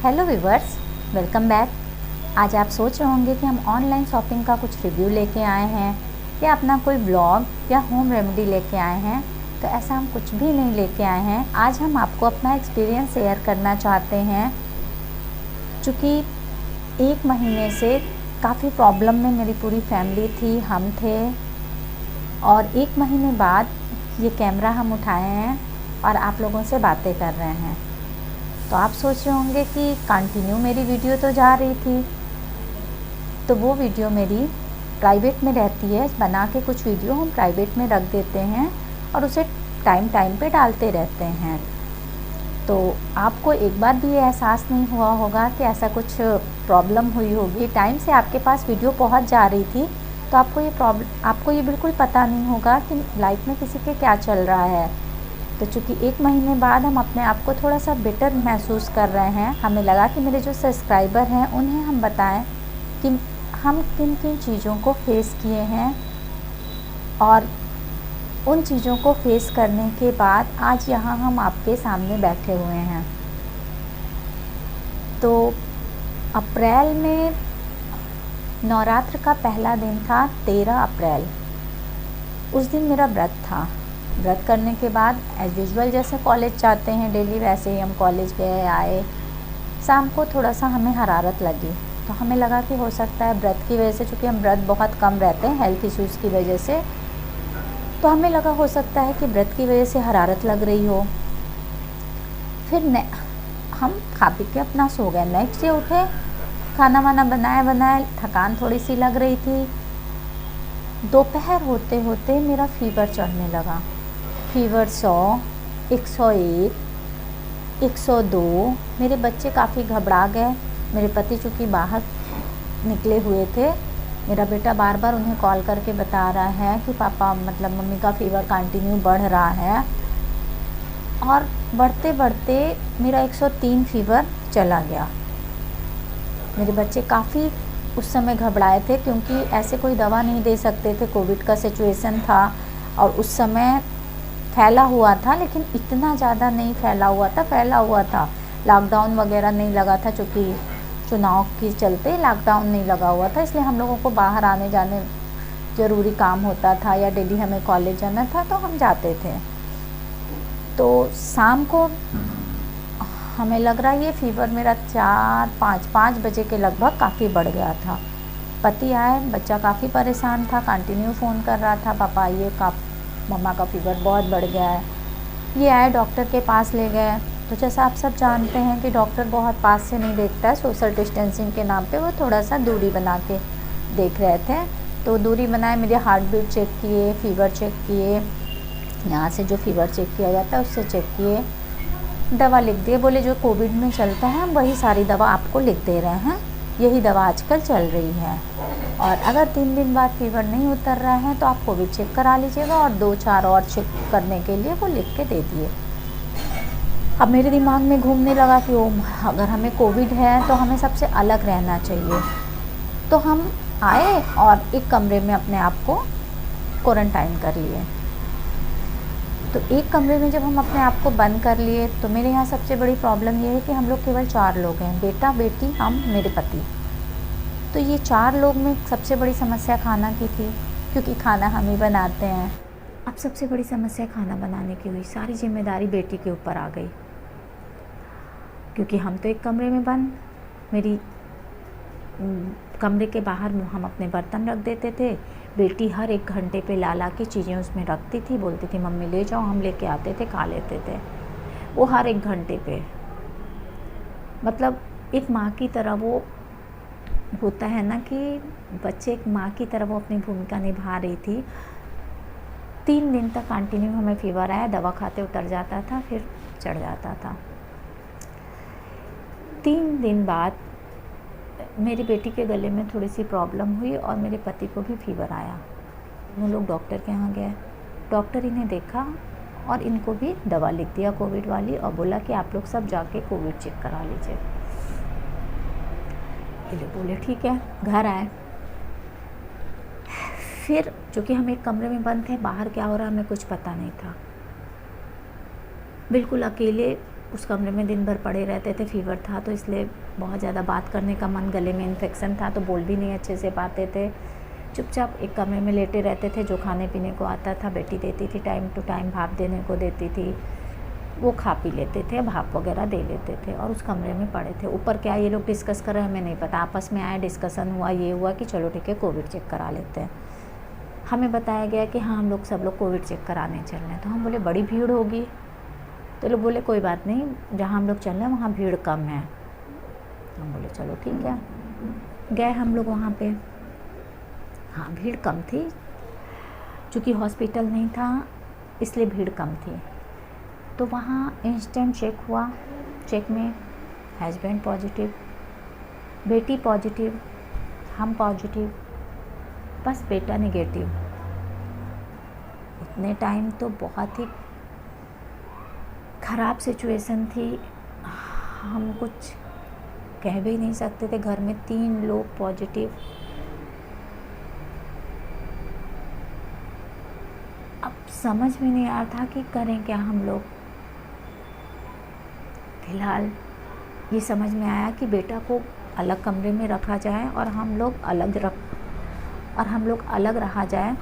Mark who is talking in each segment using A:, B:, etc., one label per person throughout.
A: Hello viewers, welcome back. आज आप सोच रहे होंगे कि हम ऑनलाइन शॉपिंग का कुछ रिव्यू लेके आए हैं या अपना कोई ब्लॉग या होम रेमेडी लेके आए हैं। तो ऐसा हम कुछ भी नहीं लेके आए हैं। आज हम आपको अपना एक्सपीरियंस शेयर करना चाहते हैं। चूँकि 1 महीने से काफ़ी प्रॉब्लम में मेरी पूरी फैमिली थी, हम थे, और 1 महीने बाद ये कैमरा हम उठाए हैं और आप लोगों से बातें कर रहे हैं। तो आप सोच रहे होंगे कि कंटिन्यू मेरी वीडियो तो जा रही थी, तो वो वीडियो मेरी प्राइवेट में रहती है। बना के कुछ वीडियो हम प्राइवेट में रख देते हैं और उसे टाइम टाइम पे डालते रहते हैं। तो आपको एक बार भी ये एहसास नहीं हुआ होगा कि ऐसा कुछ प्रॉब्लम हुई होगी। टाइम से आपके पास वीडियो पहुंच जा रही थी, तो आपको ये बिल्कुल पता नहीं होगा कि लाइफ में किसी के क्या चल रहा है। तो चूँकि 1 महीने बाद हम अपने आप को थोड़ा सा बेटर महसूस कर रहे हैं, हमें लगा कि मेरे जो सब्सक्राइबर हैं उन्हें हम बताएं कि हम किन किन चीज़ों को फेस किए हैं, और उन चीज़ों को फेस करने के बाद आज यहाँ हम आपके सामने बैठे हुए हैं। तो अप्रैल में नवरात्र का पहला दिन था, 13 अप्रैल। उस दिन मेरा व्रत था। व्रत करने के बाद एज़ यूजुअल जैसे कॉलेज जाते हैं डेली, वैसे ही हम कॉलेज गए आए। शाम को थोड़ा सा हमें हरारत लगी, तो हमें लगा कि हो सकता है व्रत की वजह से, चूँकि हम व्रत बहुत कम रहते हैं हेल्थ इश्यूज़ की वजह से, तो हमें लगा हो सकता है कि व्रत की वजह से हरारत लग रही हो। फिर हम खा पी के अपना सो गए। नेक्स्ट डे उठे, खाना वाना बनाए, थकान थोड़ी सी लग रही थी। दोपहर होते होते मेरा फीवर चढ़ने लगा। फीवर 100, 101, 102। मेरे बच्चे काफ़ी घबरा गए। मेरे पति चूँकि बाहर निकले हुए थे, मेरा बेटा बार बार उन्हें कॉल करके बता रहा है कि पापा, मतलब मम्मी का फीवर कंटिन्यू बढ़ रहा है। और बढ़ते बढ़ते मेरा 103 फीवर चला गया। मेरे बच्चे काफ़ी उस समय घबराए थे, क्योंकि ऐसे कोई दवा नहीं दे सकते थे। कोविड का सिचुएशन था और उस समय फैला हुआ था, लेकिन इतना ज़्यादा नहीं फैला हुआ था। लॉकडाउन वगैरह नहीं लगा था, चूँकि चुनाव के चलते लॉकडाउन नहीं लगा हुआ था, इसलिए हम लोगों को बाहर आने जाने ज़रूरी काम होता था या डेली हमें कॉलेज जाना था तो हम जाते थे। तो शाम को हमें लग रहा है ये फीवर मेरा 5 बजे के लगभग काफ़ी बढ़ गया था। पति आए, बच्चा काफ़ी परेशान था, कंटिन्यू फ़ोन कर रहा था, पापा ये मम्मा का फीवर बहुत बढ़ गया है। ये आए, डॉक्टर के पास ले गए। तो जैसा आप सब जानते हैं कि डॉक्टर बहुत पास से नहीं देखता है, सोशल डिस्टेंसिंग के नाम पे वो थोड़ा सा दूरी बना के देख रहे थे। तो दूरी बनाए, मेरे हार्ट बीट चेक किए, फीवर चेक किए, यहाँ से जो फीवर चेक किया जाता है उससे चेक किए, दवा लिख दिए। बोले जो कोविड में चलता है हम वही सारी दवा आपको लिख दे रहे हैं, यही दवा आजकल चल रही है, और अगर 3 दिन बाद फीवर नहीं उतर रहा है तो आप कोविड चेक करा लीजिएगा, और 2-4 और चेक करने के लिए वो लिख के दे दिए। अब मेरे दिमाग में घूमने लगा कि अगर हमें कोविड है तो हमें सबसे अलग रहना चाहिए। तो हम आए और एक कमरे में अपने आप को क्वारंटाइन कर लिए। तो एक कमरे में जब हम अपने आप को बंद कर लिए, तो मेरे यहाँ सबसे बड़ी प्रॉब्लम ये है कि हम लोग केवल 4 लोग हैं, बेटा, बेटी, हम, मेरे पति। तो ये 4 लोग में सबसे बड़ी समस्या खाना की थी, क्योंकि खाना हम ही बनाते हैं। अब सबसे बड़ी समस्या खाना बनाने की हुई, सारी जिम्मेदारी बेटी के ऊपर आ गई, क्योंकि हम तो एक कमरे में बंद। मेरी कमरे के बाहर हम अपने बर्तन रख देते थे, बेटी हर 1 घंटे पे ला के चीज़ें उसमें रखती थी, बोलती थी मम्मी ले जाओ, हम लेके आते थे, खा लेते थे। वो हर 1 घंटे पे, मतलब एक माँ की तरह वो होता है ना कि बच्चे एक माँ की तरह वो अपनी भूमिका निभा रही थी। 3 दिन तक कंटिन्यू हमें फीवर आया, दवा खाते उतर जाता था, फिर चढ़ जाता था। 3 दिन बाद मेरी बेटी के गले में थोड़ी सी प्रॉब्लम हुई और मेरे पति को भी फीवर आया। वो लोग डॉक्टर के यहाँ गए, डॉक्टर इन्हें देखा और इनको भी दवा लिख दिया कोविड वाली, और बोला कि आप लोग सब जाके कोविड चेक करा लीजिए। ये लोग बोले ठीक है, घर आए। फिर चूँकि हम एक कमरे में बंद थे, बाहर क्या हो रहा हमें कुछ पता नहीं था। बिल्कुल अकेले उस कमरे में दिन भर पड़े रहते थे, फीवर था तो इसलिए बहुत ज़्यादा बात करने का मन, गले में इन्फेक्शन था तो बोल भी नहीं अच्छे से पाते थे। चुपचाप एक कमरे में लेटे रहते थे। जो खाने पीने को आता था बेटी देती थी, टाइम टू टाइम भाप देने को देती थी, वो खा पी लेते थे, भाप वगैरह दे लेते थे और उस कमरे में पड़े थे। ऊपर क्या ये लोग डिस्कस कर रहे हैं हमें नहीं पता, आपस में आए, डिस्कशन हुआ, ये हुआ कि चलो ठीक है कोविड चेक करा लेते हैं। हमें बताया गया कि हाँ हम लोग सब लोग कोविड चेक कराने चल रहे हैं। तो हम बोले बड़ी भीड़ होगी, तो लोग बोले कोई बात नहीं, जहाँ हम लोग चल रहे हैं वहाँ भीड़ कम है। हम बोले चलो ठीक है, गए हम लोग वहाँ पे। हाँ भीड़ कम थी, चूँकि हॉस्पिटल नहीं था इसलिए भीड़ कम थी। तो वहाँ इंस्टेंट चेक हुआ। चेक में हस्बैंड पॉजिटिव, बेटी पॉजिटिव, हम पॉजिटिव, बस बेटा नेगेटिव। उतने टाइम तो बहुत ही ख़राब सिचुएशन थी, हम कुछ कह भी नहीं सकते थे। घर में 3 लोग पॉजिटिव। अब समझ में नहीं आ रहा था कि करें क्या हम लोग। फ़िलहाल ये समझ में आया कि बेटा को अलग कमरे में रखा जाए और हम लोग अलग रहा जाए।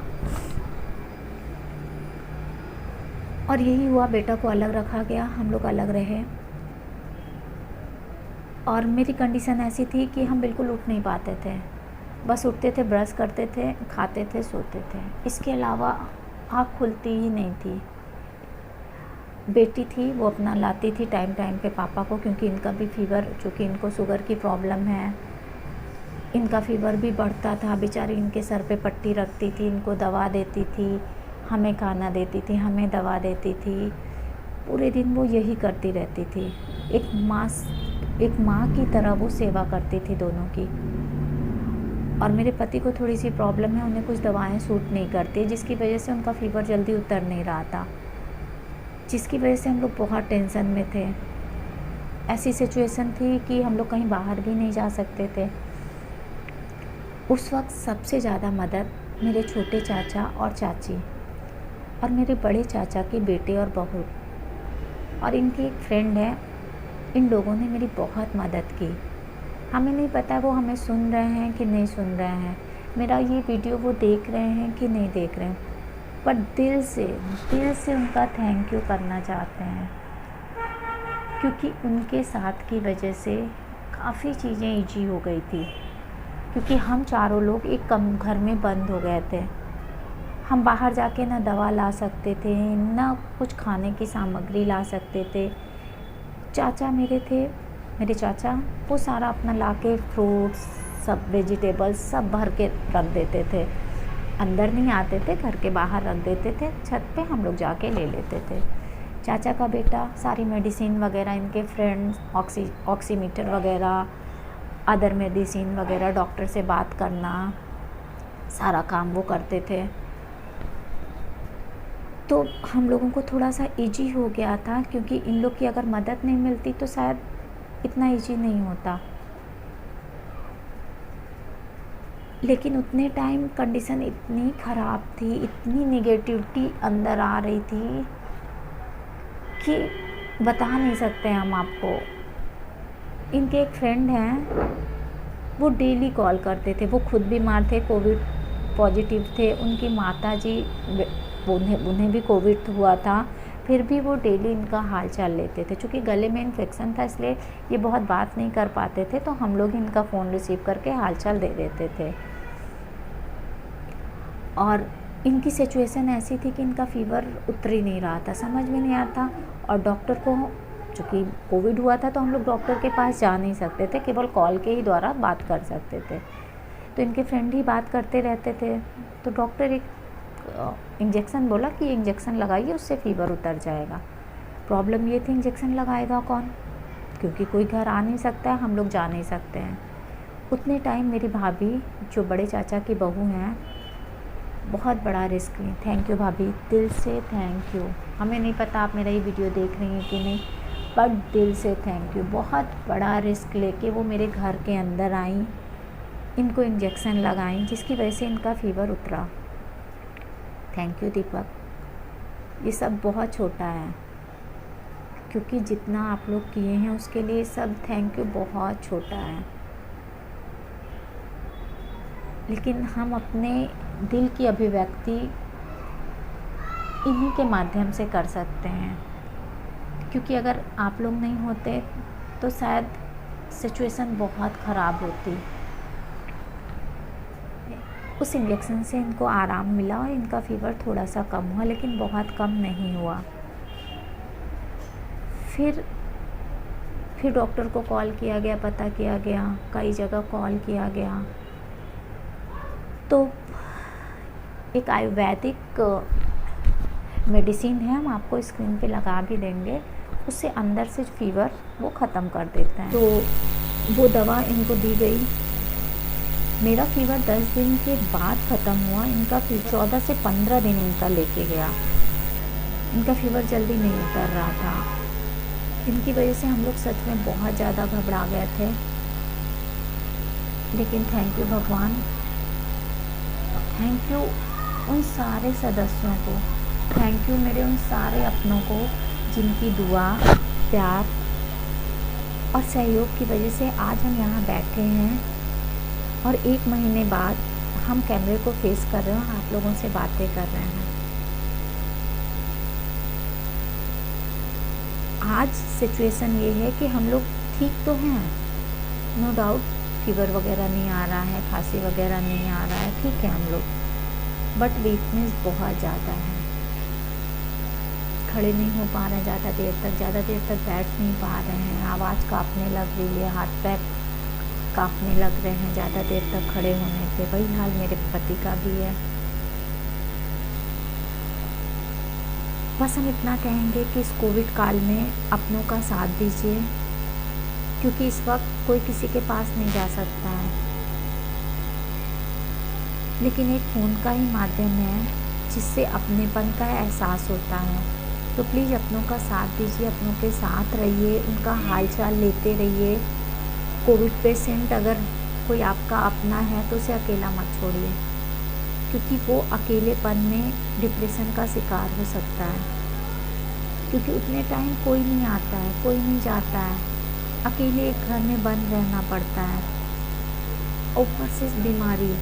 A: और यही हुआ, बेटा को अलग रखा गया, हम लोग अलग रहे। और मेरी कंडीशन ऐसी थी कि हम बिल्कुल उठ नहीं पाते थे, बस उठते थे, ब्रश करते थे, खाते थे, सोते थे, इसके अलावा आँख खुलती ही नहीं थी। बेटी थी वो अपना लाती थी टाइम टाइम पे पापा को, क्योंकि इनका भी फीवर, चूँकि इनको शुगर की प्रॉब्लम है, इनका फीवर भी बढ़ता था। बेचारी इनके सर पे पट्टी रखती थी, इनको दवा देती थी, हमें खाना देती थी, हमें दवा देती थी। पूरे दिन वो यही करती रहती थी। एक माँ की तरह वो सेवा करती थी दोनों की। और मेरे पति को थोड़ी सी प्रॉब्लम है, उन्हें कुछ दवाएं सूट नहीं करती, जिसकी वजह से उनका फीवर जल्दी उतर नहीं रहा था, जिसकी वजह से हम लोग बहुत टेंशन में थे। ऐसी सिचुएशन थी कि हम लोग कहीं बाहर भी नहीं जा सकते थे। उस वक्त सबसे ज़्यादा मदद मेरे छोटे चाचा और चाची और मेरे बड़े चाचा के बेटे और बहू और इनकी एक फ्रेंड है, इन लोगों ने मेरी बहुत मदद की। हमें नहीं पता वो हमें सुन रहे हैं कि नहीं सुन रहे हैं, मेरा ये वीडियो वो देख रहे हैं कि नहीं देख रहे हैं, पर दिल से उनका थैंक यू करना चाहते हैं, क्योंकि उनके साथ की वजह से काफ़ी चीज़ें ईजी हो गई थी। क्योंकि हम चारों लोग एक कम घर में बंद हो गए थे, हम बाहर जाके ना दवा ला सकते थे, ना कुछ खाने की सामग्री ला सकते थे। चाचा मेरे चाचा वो सारा अपना लाके फ्रूट्स, सब वेजिटेबल्स सब भर के रख देते थे। अंदर नहीं आते थे, घर के बाहर रख देते थे, छत पे हम लोग जाके ले लेते थे। चाचा का बेटा सारी मेडिसिन वगैरह, इनके फ्रेंड्स ऑक्सीमीटर वगैरह, अदर मेडिसिन वगैरह, डॉक्टर से बात करना, सारा काम वो करते थे। तो हम लोगों को थोड़ा सा इजी हो गया था, क्योंकि इन लोग की अगर मदद नहीं मिलती तो शायद इतना इजी नहीं होता। लेकिन उतने टाइम कंडीशन इतनी ख़राब थी, इतनी नेगेटिविटी अंदर आ रही थी कि बता नहीं सकते हम आपको। इनके एक फ्रेंड हैं, वो डेली कॉल करते थे, वो खुद बीमार थे, कोविड पॉजिटिव थे, उनकी माता जी उन्हें भी कोविड हुआ था, फिर भी वो डेली इनका हाल चाल लेते थे। चूँकि गले में इन्फेक्शन था इसलिए ये बहुत बात नहीं कर पाते थे, तो हम लोग इनका फ़ोन रिसीव करके हाल चाल दे देते थे। और इनकी सिचुएशन ऐसी थी कि इनका फ़ीवर उतर ही नहीं रहा था, समझ में नहीं आता। और डॉक्टर को, चूँकि कोविड हुआ था तो हम लोग डॉक्टर के पास जा नहीं सकते थे, केवल कॉल के ही द्वारा बात कर सकते थे। तो इनके फ्रेंड ही बात करते रहते थे। तो डॉक्टर एक इंजेक्शन बोला कि इंजेक्शन लगाइए, उससे फ़ीवर उतर जाएगा। प्रॉब्लम ये थी इंजेक्शन लगाएगा कौन, क्योंकि कोई घर आ नहीं सकता है, हम लोग जा नहीं सकते हैं। उतने टाइम मेरी भाभी जो बड़े चाचा की बहू हैं, बहुत बड़ा रिस्क ली। थैंक यू भाभी, दिल से थैंक यू। हमें नहीं पता आप मेरा ये वीडियो देख रही हैं कि नहीं, बट दिल से थैंक यू। बहुत बड़ा रिस्क लेके वो मेरे घर के अंदर आई, इनको इंजेक्शन लगाई, जिसकी वजह से इनका फ़ीवर उतरा। थैंक यू दीपक। ये सब बहुत छोटा है, क्योंकि जितना आप लोग किए हैं उसके लिए सब थैंक यू बहुत छोटा है, लेकिन हम अपने दिल की अभिव्यक्ति इन्हीं के माध्यम से कर सकते हैं। क्योंकि अगर आप लोग नहीं होते तो शायद सिचुएशन बहुत ख़राब होती। उस इंजेक्शन से इनको आराम मिला और इनका फीवर थोड़ा सा कम हुआ, लेकिन बहुत कम नहीं हुआ। फिर डॉक्टर को कॉल किया गया, पता किया गया, कई जगह कॉल किया गया, तो एक आयुर्वेदिक मेडिसिन है, हम आपको स्क्रीन पे लगा भी देंगे, उससे अंदर से फीवर वो ख़त्म कर देता है। तो वो दवा इनको दी गई। मेरा फीवर 10 दिन के बाद ख़त्म हुआ, इनका 14 से 15 दिन इनका लेके गया। इनका फीवर जल्दी नहीं उतर रहा था। इनकी वजह से हम लोग सच में बहुत ज़्यादा घबरा गए थे, लेकिन थैंक यू भगवान, थैंक यू उन सारे सदस्यों को, थैंक यू मेरे उन सारे अपनों को जिनकी दुआ, प्यार और सहयोग की वजह से आज हम यहाँ बैठे हैं और 1 महीने बाद हम कैमरे को फेस कर रहे हैं और आप लोगों से बातें कर रहे हैं। आज सिचुएशन ये है कि हम लोग ठीक तो हैं, नो डाउट, फीवर वगैरह नहीं आ रहा है, खांसी वगैरह नहीं आ रहा है, ठीक है हम लोग, बट वीकनेस बहुत ज़्यादा है। खड़े नहीं हो पा रहे हैं ज़्यादा देर तक बैठ नहीं पा रहे हैं, आवाज़ काँपने लग रही है, हाथ पैर काँपने लग रहे हैं ज़्यादा देर तक खड़े होने पे। वही हाल मेरे पति का भी है। बस हम इतना कहेंगे कि इस कोविड काल में अपनों का साथ दीजिए, क्योंकि इस वक्त कोई किसी के पास नहीं जा सकता है, लेकिन एक फ़ोन का ही माध्यम है जिससे अपनेपन का एहसास होता है। तो प्लीज़ अपनों का साथ दीजिए, अपनों के साथ रहिए, उनका हालचाल लेते रहिए। कोविड पेशेंट अगर कोई आपका अपना है तो उसे अकेला मत छोड़िए, क्योंकि वो अकेलेपन में डिप्रेशन का शिकार हो सकता है, क्योंकि उतने टाइम कोई नहीं आता है, कोई नहीं जाता है, अकेले एक घर में बंद रहना पड़ता है। ऊपर से बीमारी,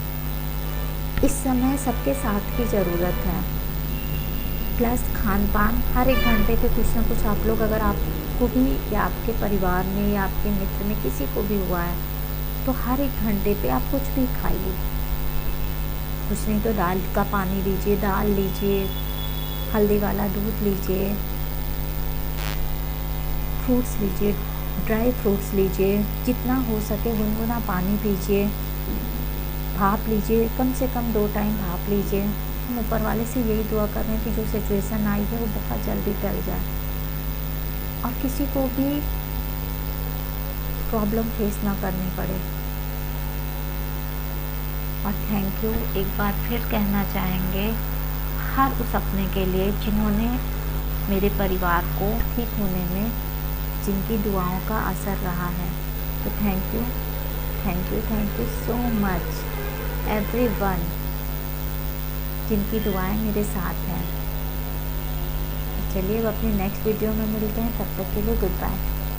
A: इस समय सबके साथ की ज़रूरत है, प्लस खान पान। हर 1 घंटे पे कुछ ना कुछ आप लोग, अगर आपको भी या आपके परिवार में या आपके मित्र में किसी को भी हुआ है, तो हर 1 घंटे पे आप कुछ भी खाइए। कुछ नहीं तो दाल का पानी लीजिए, दाल लीजिए, हल्दी वाला दूध लीजिए, फ्रूट्स लीजिए, ड्राई फ्रूट्स लीजिए, जितना हो सके गुनगुना पानी पीजिए, भाप लीजिए, कम से कम 2 टाइम भाप लीजिए। हम ऊपर वाले से यही दुआ कर रहे हैं कि जो सिचुएशन आई है वो बहुत जल्दी टल जाए और किसी को भी प्रॉब्लम फेस ना करनी पड़े। और थैंक यू एक बार फिर कहना चाहेंगे हर उस अपने के लिए जिन्होंने मेरे परिवार को ठीक होने में, जिनकी दुआओं का असर रहा है। तो thank you so much everyone, जिनकी दुआएं मेरे साथ हैं। चलिए अब अपनी नेक्स्ट वीडियो में मिलते हैं, तब तक के लिए गुड बाय।